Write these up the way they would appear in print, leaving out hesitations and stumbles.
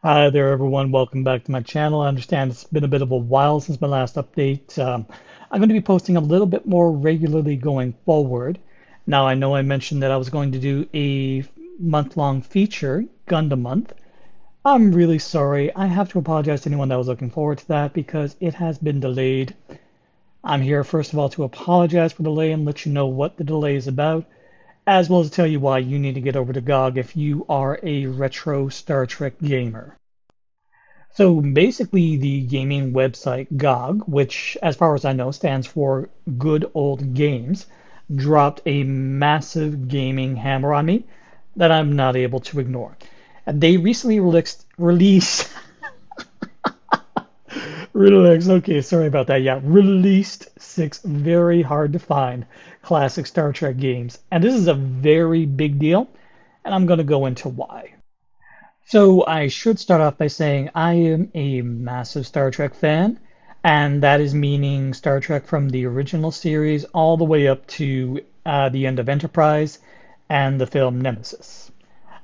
Hi there, everyone. Welcome back to my channel. I understand it's been a bit of a while since my last update. I'm going to be posting a little bit more regularly going forward. Now, I know I mentioned that I was going to do a month-long feature, Gundam Month. I'm really sorry. I have to apologize to anyone that was looking forward to that because it has been delayed. I'm here, first of all, to apologize for the delay and let you know what the delay is about, as well as tell you why you need to get over to GOG if you are a retro Star Trek gamer. So basically, the gaming website GOG, which, as far as I know, stands for Good Old Games, dropped a massive gaming hammer on me that I'm not able to ignore. And they recently released Relax. Okay, sorry about that. Yeah, released six very hard to find classic Star Trek games. And this is a very big deal, and I'm going to go into why. So I should start off by saying I am a massive Star Trek fan, and that is meaning Star Trek from the original series all the way up to the end of Enterprise and the film Nemesis.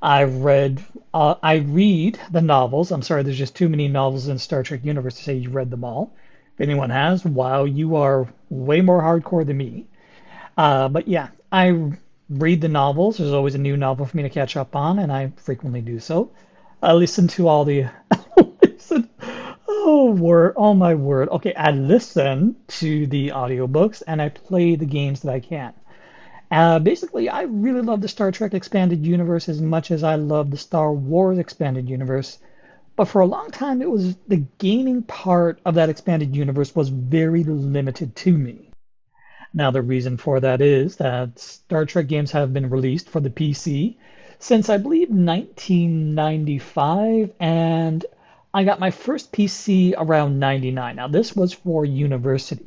I read the novels. I'm sorry, there's just too many novels in Star Trek universe to say you read them all. If anyone has, wow, you are way more hardcore than me. But yeah, I read the novels. There's always a new novel for me to catch up on, and I frequently do so. I listen to all the listen. Oh my word. Okay, I listen to the audiobooks and I play the games that I can. Basically, I really love the Star Trek expanded universe as much as I love the Star Wars expanded universe. But for a long time, it was the gaming part of that expanded universe was very limited to me. Now, the reason for that is that Star Trek games have been released for the PC since I believe 1995, and I got my first PC around 99. Now, this was for university.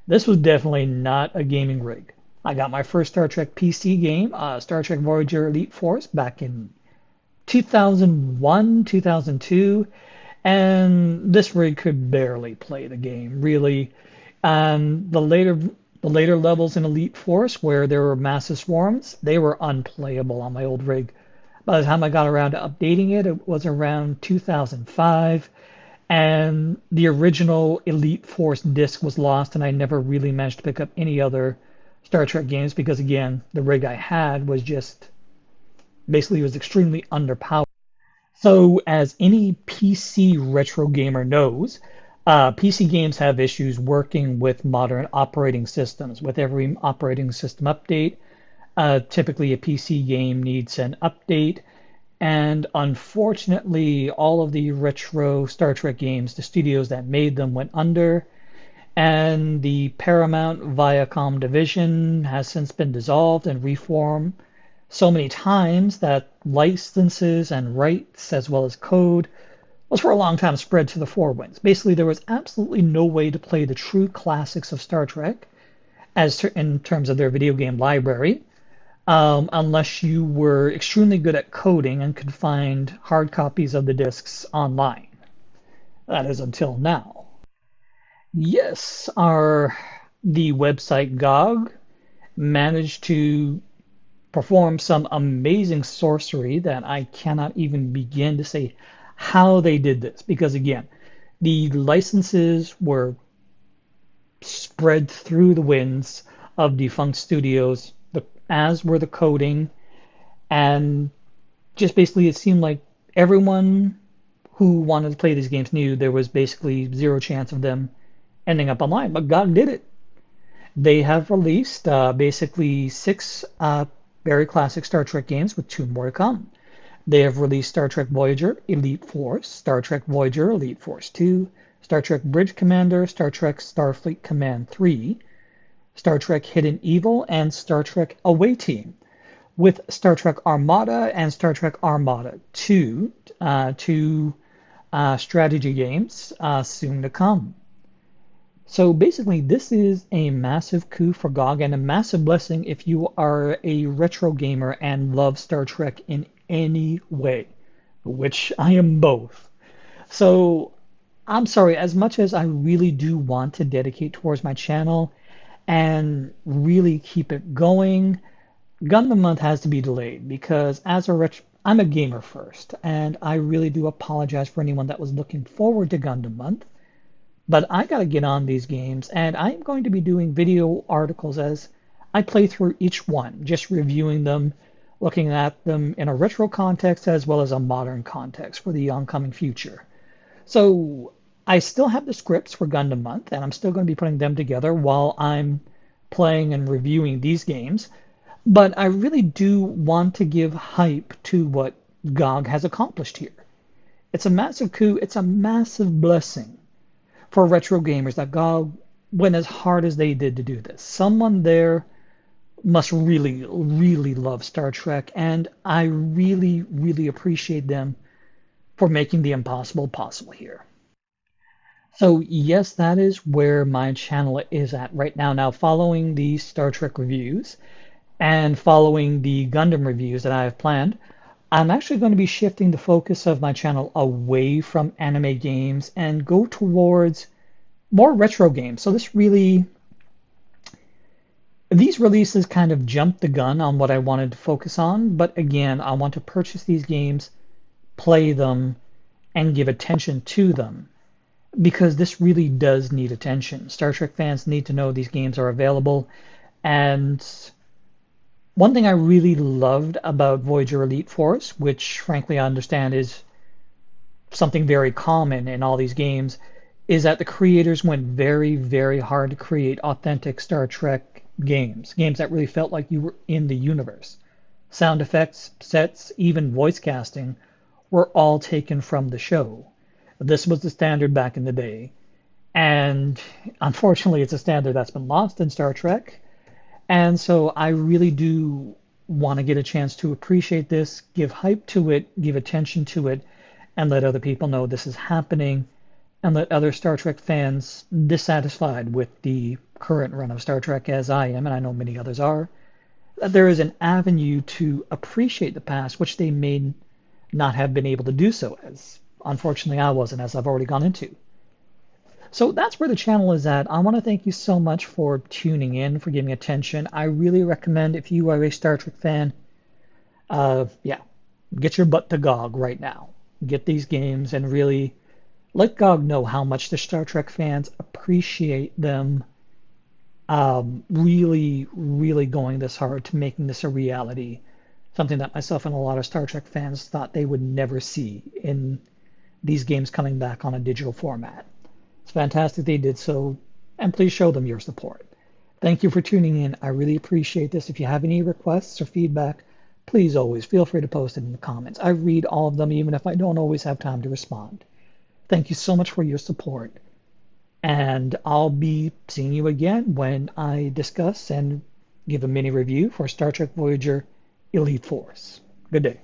This was definitely not a gaming rig. I got my first Star Trek PC game, Star Trek Voyager Elite Force, back in 2001, 2002, and this rig could barely play the game, really. And the later levels in Elite Force, where there were massive swarms, they were unplayable on my old rig. By the time I got around to updating it, it was around 2005, and the original Elite Force disc was lost, and I never really managed to pick up any other Star Trek games because, again, the rig I had was just basically it was extremely underpowered. So, as any PC retro gamer knows, PC games have issues working with modern operating systems. With every operating system update, typically a PC game needs an update. And unfortunately, all of the retro Star Trek games, the studios that made them went under, and the Paramount Viacom division has since been dissolved and reformed so many times that licenses and rights, as well as code, was for a long time spread to the four winds. Basically, there was absolutely no way to play the true classics of Star Trek as in terms of their video game library, unless you were extremely good at coding and could find hard copies of the discs online. That is until now. Yes, our the website GOG managed to perform some amazing sorcery that I cannot even begin to say how they did this. Because again, the licenses were spread through the winds of defunct studios, as were the coding, and just basically it seemed like everyone who wanted to play these games knew there was basically zero chance of them ending up online. But God did it. They have released basically six very classic Star Trek games with two more to come. They have released Star Trek Voyager Elite Force, Star Trek Voyager Elite Force 2, Star Trek Bridge Commander, Star Trek Starfleet Command 3, Star Trek Hidden Evil, and Star Trek Away Team, with Star Trek Armada and Star Trek Armada 2, two strategy games soon to come. So basically, this is a massive coup for GOG and a massive blessing if you are a retro gamer and love Star Trek in any way, which I am both. So I'm sorry, as much as I really do want to dedicate towards my channel and really keep it going, Gundam Month has to be delayed because I'm a gamer first, and I really do apologize for anyone that was looking forward to Gundam Month. But I got to get on these games, and I'm going to be doing video articles as I play through each one, just reviewing them, looking at them in a retro context as well as a modern context for the oncoming future. So I still have the scripts for Gundam Month, and I'm still going to be putting them together while I'm playing and reviewing these games. But I really do want to give hype to what GOG has accomplished here. It's a massive coup, it's a massive blessing for retro gamers that GOG went as hard as they did to do this. Someone there must really, really love Star Trek, and I really, really appreciate them for making the impossible possible here. So yes, that is where my channel is at right now. Now, following the Star Trek reviews and following the Gundam reviews that I have planned, I'm actually going to be shifting the focus of my channel away from anime games and go towards more retro games. So these releases kind of jumped the gun on what I wanted to focus on, but again, I want to purchase these games, play them, and give attention to them because this really does need attention. Star Trek fans need to know these games are available. And one thing I really loved about Voyager Elite Force, which frankly I understand is something very common in all these games, is that the creators went very, very hard to create authentic Star Trek games that really felt like you were in the universe. Sound effects, sets, even voice casting were all taken from the show. This was the standard back in the day. And unfortunately, it's a standard that's been lost in Star Trek. And so I really do want to get a chance to appreciate this, give hype to it, give attention to it, and let other people know this is happening, and let other Star Trek fans dissatisfied with the current run of Star Trek, as I am, and I know many others are, that there is an avenue to appreciate the past, which they may not have been able to do so, as unfortunately I wasn't, as I've already gone into. So that's where the channel is at. I want to thank you so much for tuning in, for giving attention. I really recommend, if you are a Star Trek fan, yeah, get your butt to GOG right now. Get these games and really let GOG know how much the Star Trek fans appreciate them really, really going this hard to making this a reality. Something that myself and a lot of Star Trek fans thought they would never see in these games coming back on a digital format. It's fantastic they did so, and please show them your support. Thank you for tuning in. I really appreciate this. If you have any requests or feedback, please always feel free to post it in the comments. I read all of them, even if I don't always have time to respond. Thank you so much for your support. And I'll be seeing you again when I discuss and give a mini review for Star Trek Voyager Elite Force. Good day.